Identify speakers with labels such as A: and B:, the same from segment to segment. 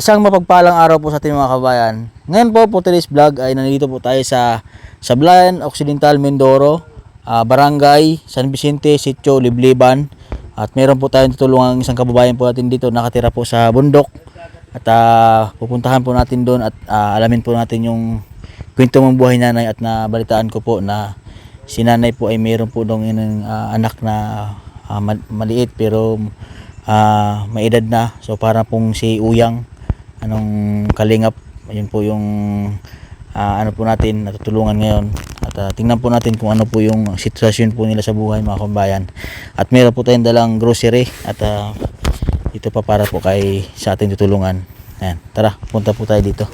A: Isang mapagpalang araw po sa ating mga kabayan. Ngayon po today's vlog ay nandito po tayo sa Sablayan Occidental, Mindoro, Barangay San Vicente, Sitio Libliban. At meron po tayong tutulungang isang kababayan po natin dito, nakatira po sa bundok. At pupuntahan po natin doon at alamin po natin yung kwento ng buhay nanay. At nabalitaan ko po na si nanay po ay meron po dong anak na maliit pero may edad na. So para pong si Uyang anong kalingap, yun po yung ano po natin natutulungan ngayon. At tingnan po natin kung ano po yung sitwasyon po nila sa buhay, mga kabayan. At meron po tayong dalang grocery at ito pa para po kay sa ating tutulungan. Ayan, tara, punta po tayo dito.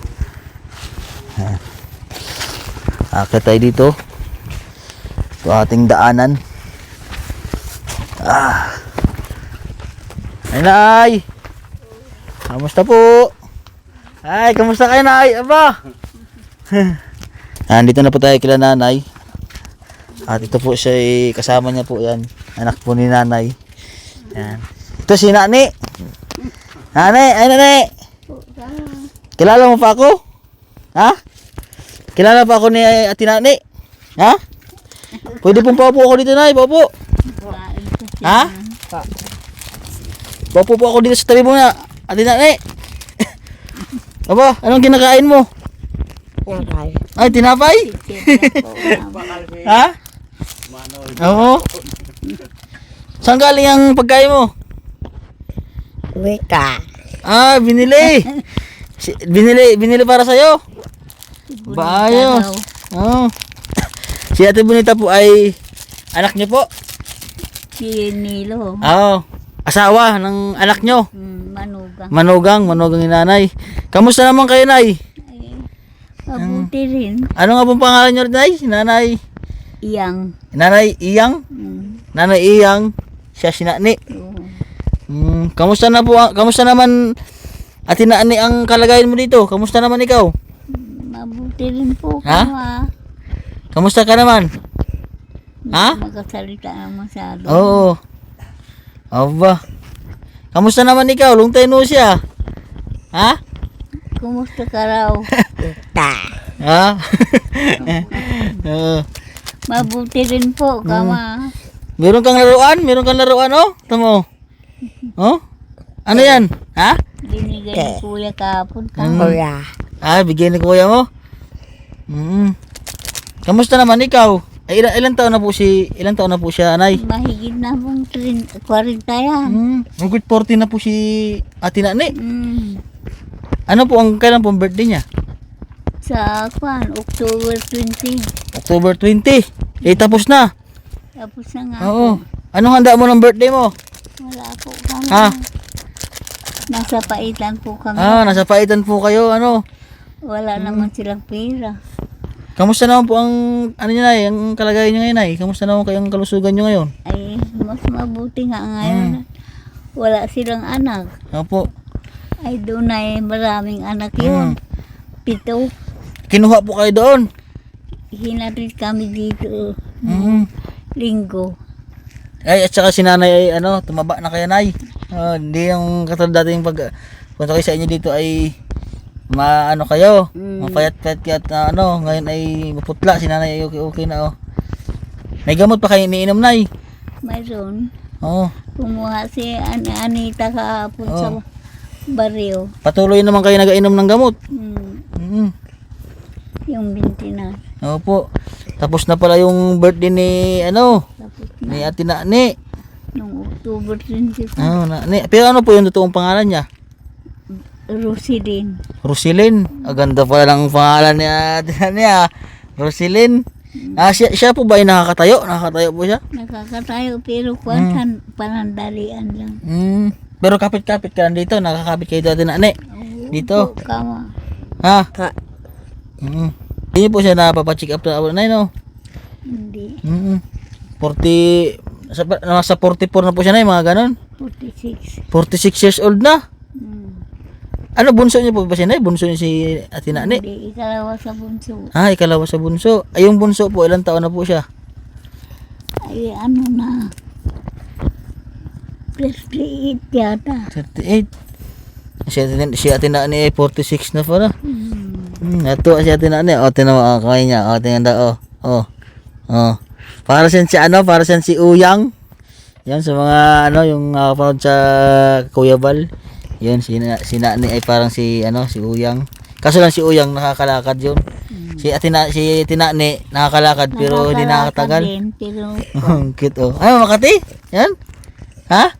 A: Akit tayo dito. Ito ating daanan. Ay, Nay! Kamusta po? Ay, kamusta kayo, Nay? Aba! Nandito na po tayo kila nanay. At ito po siya, kasama niya po yan. Anak po ni nanay. Yan. Ito si Nani. Nani, ay Nani! Kilala mo pa ako? Ha? Kilala pa ako ni Ate Nani? Ha? Pwede pong paupo ako dito, Nay. Paupo. Ha? Paupo po ako dito sa tabi mo na, Ate Nani. Aba, anong kinakain mo?
B: Tinapay.
A: Ay, tinapay? Ha? Oo. Saan galing ang pagkain mo?
B: Wika.
A: Binili. Binili para sa'yo. Bayos. Oo. Si Ate Bonita po ay anak niyo po?
B: Si Nilo.
A: Oo. Asawa ng anak niyo?
B: Manugang.
A: Manugang ni nanay. Kamusta naman kayo, Nay?
B: Mabuti rin.
A: Ano nga pong pangalan niyo, Nay? Nanay
B: Iyang.
A: Iyang? Nanay Iyang. Siya si Nani. Kamusta naman Ate Nani ang kalagayan mo dito? Kamusta naman ikaw?
B: Mabuti rin po.
A: Ha? Kamusta ka naman? Ha?
B: Magkasalita naman masyado.
A: Oo. Aba. Kamusta naman ikaw? Long time no siya. Ha?
B: Kumusta ka raw?
A: Ha?
B: Mabuti rin po, kama.
A: Meron kang laruan, oh? Tamo. Oh? Ano yan? Ha?
B: Binigay ni Kuya kahapon.
A: Kuya. Bigyan ni kuya mo? Kamusta naman ikaw? Ay, ilang taon na po siya, Nay?
B: Mahigit na pong 40 yan.
A: Higit 40 na po si Ate Nani. Ano po kailan po ang birthday niya?
B: Sa October 20.
A: October 20. Tapos na.
B: Tapos na nga.
A: Oo. Anong handa mo ng birthday mo?
B: Wala po kami.
A: Ha?
B: Nasa paitan po kami.
A: Nasa paitan po kayo, ano?
B: Wala naman silang pera.
A: Kamusta naman po ang ang kalagayan niyo ngayon, Nay? Kamusta naman kayong kalusugan niyo ngayon?
B: Ay, mas mabuti nga ngayon. Wala silang anak.
A: Opo.
B: Ay, doon ay maraming anak yun. 7.
A: Kinuha po kayo doon?
B: Hinatid kami dito. Linggo.
A: Ay, at saka si nanay ay tumaba na kaya, Nay. Hindi yung katulad dating punta kayo sa inyo dito ay kayo, mapayat-payat kayo at ngayon ay maputla. Si nanay ay okay na, oh. May gamot pa kayo iniinom, Nay?
B: Mayroon.
A: Oo.
B: Kumuha si Anita kahapon sa baryo.
A: Patuloy naman kayo nag-inom ng gamot.
B: Yung 20 na.
A: Opo. Tapos na pala yung birthday ni
B: Tapos na.
A: ni Ate Nani.
B: Noong October 20.
A: Nani. Pero ano po yung totoong pangalan niya?
B: Rosilin.
A: Rosilin. Ganda pala ng pangalan ni Ate Nani, Rosilin. Siya po ba ay nakakatayo? Nakakatayo po siya?
B: Nakakatayo pero panandalian lang.
A: Pero kapit-kapit ka lang dito. Nakakapit kayo dito, Ate Nani. Dito.
B: Kama.
A: Ha? Hindi niyo po siya napapacheck up na, Nay, no?
B: Hindi.
A: 40, nasa 44 na po siya, Nay, mga ganon.
B: 46.
A: 46 years old na. Ano, bunso niyo po ba siya, Nay? Bunso niyo si Ate Nani?
B: Hindi, ikalawa sa bunso.
A: Ikalawa sa bunso. Ay, yung bunso po, ilang taon na po siya?
B: Ay, ano na. 38 yata.
A: 38. Si ate na ni 46 na pala. Ato si ate na ni. O, tinawa, kaya niya. O, tingnan daw. O. Para siyang si ano, para siyang si Uyang. Yan, sa mga ano, yung panood sa Kuya Val. Yun, si Nani ay parang si ano, si Uyang. Kaso lang si Uyang nakakalakad yun. Si Tinani nakakalakad pero hindi nakakatagal.
B: Din, pero
A: Ang cute oh. Ay, Makati? Yan? Ha?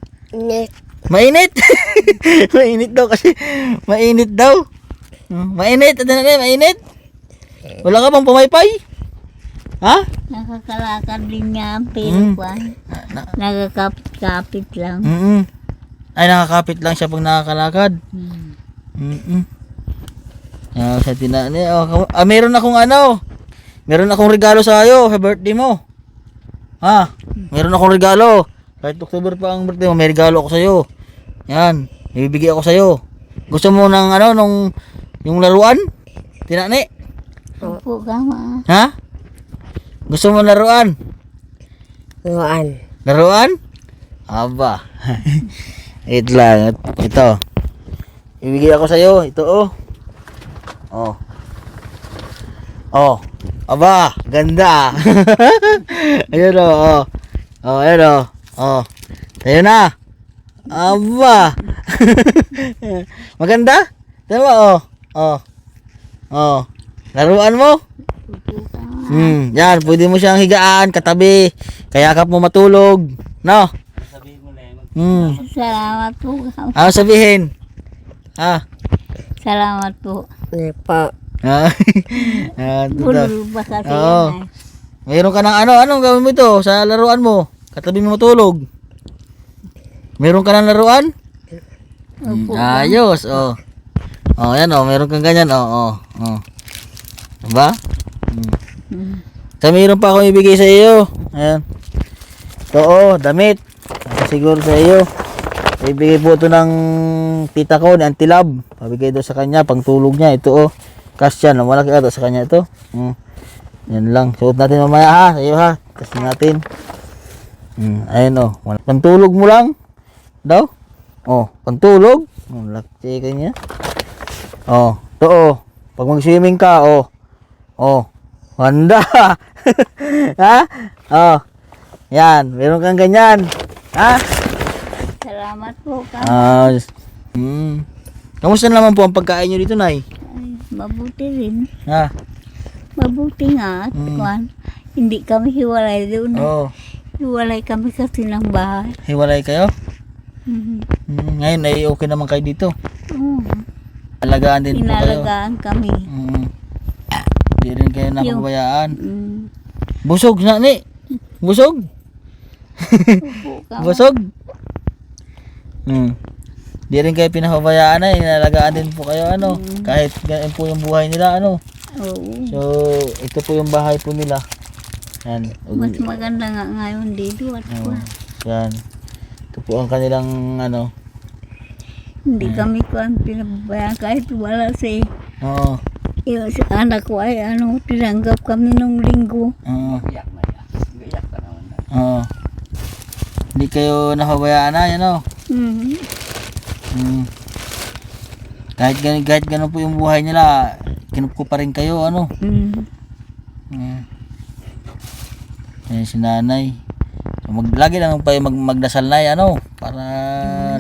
A: Mainit. Mainit daw kasi. Mainit daw. Mainit. Ate na mainit. Wala ka bang pumaypay? Ha?
B: nakakalakad din niya, pero kwan, nagkakapit-kapit lang.
A: Ay, nakakapit lang siya pag nakakalakad. Sa Tinani. Meron akong regalo sa iyo sa birthday mo. Ha? Meron akong regalo. Kahit October pa ang birthday mo, may regalo ako sa iyo. Yan, ibibigay ako sa iyo. Gusto mo ng yung laruan? Tinani?
B: Opo, kama.
A: Ha? Gusto mo laruan? Laruan? Aba. Wait lang. Ito. Ibigay ako sa iyo. Ito oh. Aba, ganda. Ayun oh. Ayun oh. Ayun na. Aba. Maganda? Tama Laruan mo? Yan, pwede mo siyang higaan, katabi. Kayakap mo matulog. No?
B: Salamat po, kama.
A: Ano sabihin?
B: Salamat po. Bulol ba kasi
A: Oo.
B: yan ay?
A: Mayroon ka ng anong gawin mo ito sa laruan mo? Katabi mo matulog. Mayroon ka ng laruan?
B: Opo.
A: Ayos, yan mayroon kang ganyan, Diba? Mayroon pa akong ibigay sa iyo. Ayan. Ito, damit. Siguro sa iyo. Ibigay po ito ng tita ko, ni Auntie Lab. Pabigay ito sa kanya, pang tulog niya. Ito, cash yan. Malaki ito sa kanya ito. Yan lang. Suot natin mamaya ha. Sa iyo ha. Kasi natin. Ayun pantulog mo lang. Daw? Pantulog. Laki kanya. Ito pag mag-swimming ka, handa. Ha? Yan, meron kang ganyan. Ha?
B: Salamat po, kama.
A: Kamusta naman po ang pagkain nyo dito, Nay?
B: Ay, mabuti rin.
A: Ha?
B: Mabuti nga at kwan. Hindi kami hiwalay doon. Hiwalay kami kasi ng bahay.
A: Hiwalay kayo?
B: Mhm.
A: Ngayon ay okay naman kayo dito.
B: Oo.
A: Alagaan din po kayo.
B: Inalagaan kami.
A: Hindi rin kayo napabayaan.
B: Mm.
A: Busog na ni. Busog?
B: Opo, kama.
A: Busog? Di rin kayo pinapabayaan na, inalagaan din po kayo kahit ganyan po yung buhay nila
B: Oo.
A: So, ito po yung bahay po nila. Yan.
B: Mas maganda nga ngayon dito at kwan.
A: Yan. Ito po ang kanilang
B: Hindi kami kwan pinababayaan kahit wala si
A: Oo.
B: yung si anak ko ay tinanggap kami nung linggo.
A: Oo. Hindi kayo napabayaan na, yan
B: Mhm.
A: Kahit ganun po yung buhay nila, kinupo pa rin kayo,
B: Mhm.
A: Yan si nanay. So, lagi lang pa magdasal na para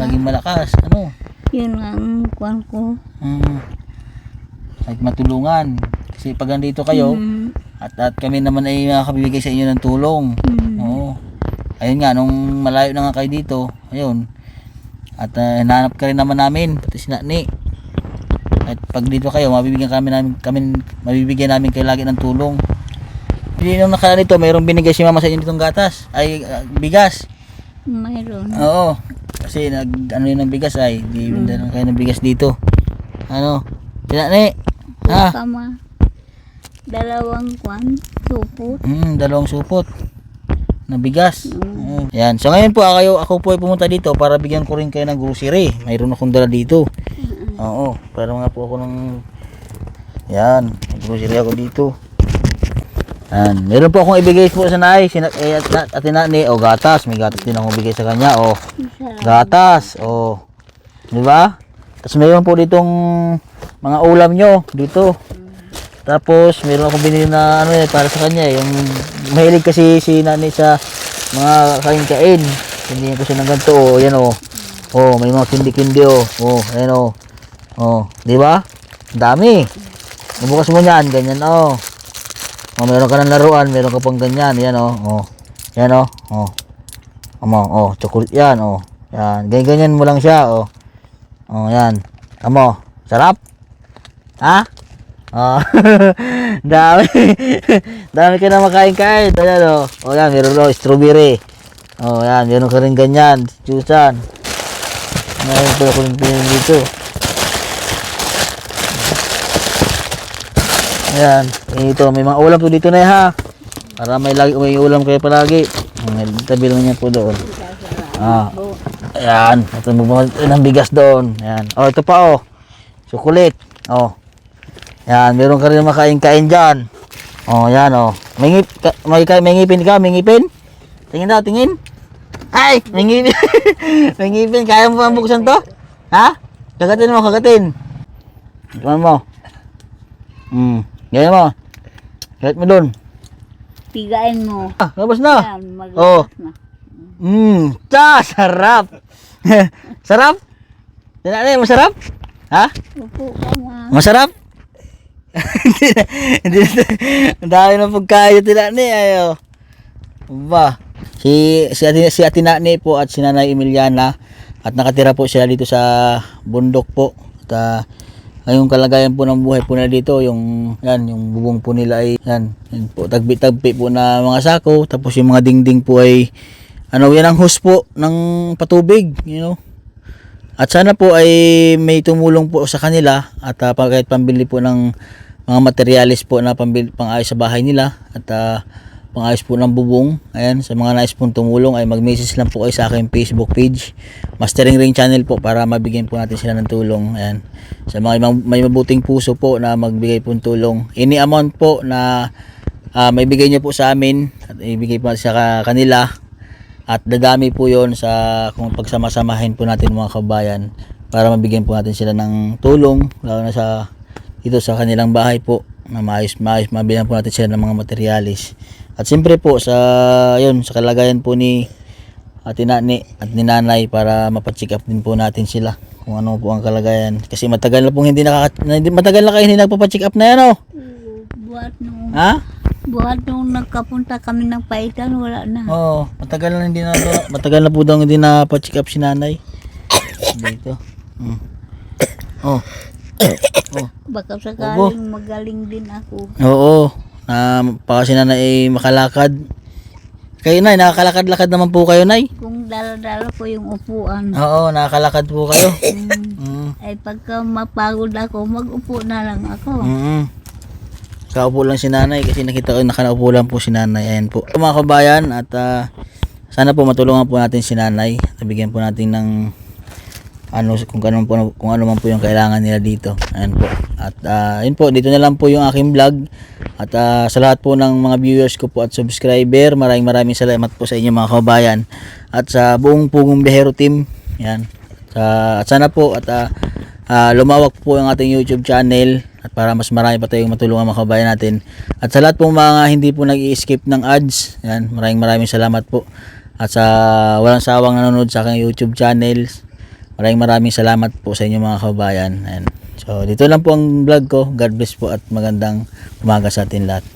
A: naging malakas,
B: Yun nga ang kwan ko.
A: Kahit matulungan. Kasi pag nandito kayo,
B: Mhm.
A: at kami naman ay makakabibigay sa inyo ng tulong.
B: Mhm.
A: Oo. Ayun nga, nung malayo na nga kayo dito, ayun. At hinahanap ka rin naman namin, pati si Nani. At pag dito kayo, mabibigyan namin kayo lagi ng tulong. Hindi nung nakaraan nito, mayroong binigay si mama sa inyo nitong gatas, ay bigas.
B: Mayroon.
A: Oo. Kasi yun ng bigas ay, di benda lang kayo ng bigas dito. Si Nani. Ha?
B: Kama. Dalawang kwan. Supot.
A: 2 supot na bigas. Yan. So ngayon po ako po ay pumunta dito para bigyan ko rin kayo ng grocery. Mayroon akong dala dito. Oo. Para nga po ako ng yan. May grocery ako dito. Yan. Meron po akong ibigay po sa Nay. At Nani. Gatas. May gatas din akong ibigay sa kanya. Gatas. Di ba? Tapos mayroon po ditong mga ulam nyo dito. Tapos mayroon akong binili na ano para sa kanya yung mahilig kasi si nanay sa mga kain-kain. Hindi ko siya ng ganito. Oh, yan oh. Oh, may mga kindi-kindi oh. Oh, ayan oh. Oh, di ba? Ang dami. Bukas mo niyan, ganyan oh. Oh, meron ka ng laruan, meron ka pang ganyan, yan oh. Oh. Yan oh. Oh. Oh, chocolate yan oh. Yan, ganyan mo lang siya oh. Oh, yan. Amo, sarap? Ha? Oh. Dami. Dami ka na makain-kain. Ayan oh. Oh, yan, meron oh, strawberry. Oh, yan, meron ka rin ganyan, juicean. Ngayon pala ko rin pinili dito. Ayan, ito, may mga ulam po dito na ha. Para may ulam kayo palagi. Tabi lang niya po doon. Ah. Ayan, ito ng bigas doon. Ayan. Oh, ito pa oh. Chocolate. Oh. Ayan, meron ka rin makain-kain dyan. Oh, ayan oh. May ngipin ka, may ngipin? Tingin daw, tingin. Ay, may ngipin. May ngipin, kaya mo ba buksan to? Ha? Kagatin mo, kagatin. Gawin mo. Ganyan mo. Galit mo doon.
B: Pigain mo.
A: Ah, labas na.
B: Yan, maglakas na.
A: Sarap. Sarap? Tinanay, masarap? Ha?
B: Upo ka nga.
A: Masarap? Hindi na. Ang dami ng pagkain tinanay. Ayo. Ba. Si Ate Nani po at si Nanay Emiliana at nakatira po sila dito sa bundok po. At ngayong kalagayan po ng buhay po nila dito, yung bubong po nila ay yan po, tagpi po na mga sako, tapos yung mga dingding po ay yan ang hose po ng patubig, At sana po ay may tumulong po sa kanila at kahit pambili po ng mga materialis po na pang-ayos sa bahay nila at pang-ayos po ng bubong. Ayan, sa mga nais pong tumulong ay mag-message lang po kayo sa aking Facebook page, Mastering Ring Channel po, para mabigyan po natin sila ng tulong. Ayan, sa mga may mabuting puso po na magbigay po ng tulong, any amount po na may bigay nyo po sa amin at ibigay po sa kanila, at dadami po yon sa kung pagsama-samahin po natin mga kabayan para mabigyan po natin sila ng tulong, lalo na sa dito sa kanilang bahay po, na maayos mabigyan po natin sila ng mga materialis. At siyempre po sa kalagayan po ni Ate Nani at ni Nanay, para mapacheck up din po natin sila kung ano po ang kalagayan, kasi matagal na pong hindi kayo hindi nagpapacheck up na yan oh.
B: Buhat nung nagkapunta kami ng Paitan, wala na.
A: Oo, matagal na po daw hindi na pa-check up si Nanay. Dito. Oh.
B: Baka sakaling magaling din ako.
A: Oo. Baka si Nanay ay makalakad. Kayo, Nay, nakakalakad-lakad naman po kayo, Nay.
B: Kung dala-dala ko yung upuan.
A: Oo, nakakalakad po kayo.
B: Ay pagka mapagod ako, mag-upo na lang ako.
A: Kaupo lang si Nanay kasi nakita ko nakaupo lang po si Nanay. Ayan po mga kabayan, at sana po matulungan po natin si Nanay, nabigyan po natin ng kung ano man po yung kailangan nila dito. Ayan po. At yun po, dito na lang po yung aking vlog. At sa lahat po ng mga viewers ko po at subscriber, maraming salamat po sa inyo mga kabayan, at sa buong Pugong Biyahero team. Yan. At sana po at lumawak po yung ating YouTube channel, at para mas marami pa tayong matulungan mga kabayan natin. At sa lahat po mga hindi po nag-i-skip ng ads, yan, maraming salamat po. At sa walang sawang nanonood sa aking YouTube channel, maraming salamat po sa inyo mga kabayan. Ayan. So dito lang po ang vlog ko. God bless po at magandang umaga sa atin lahat.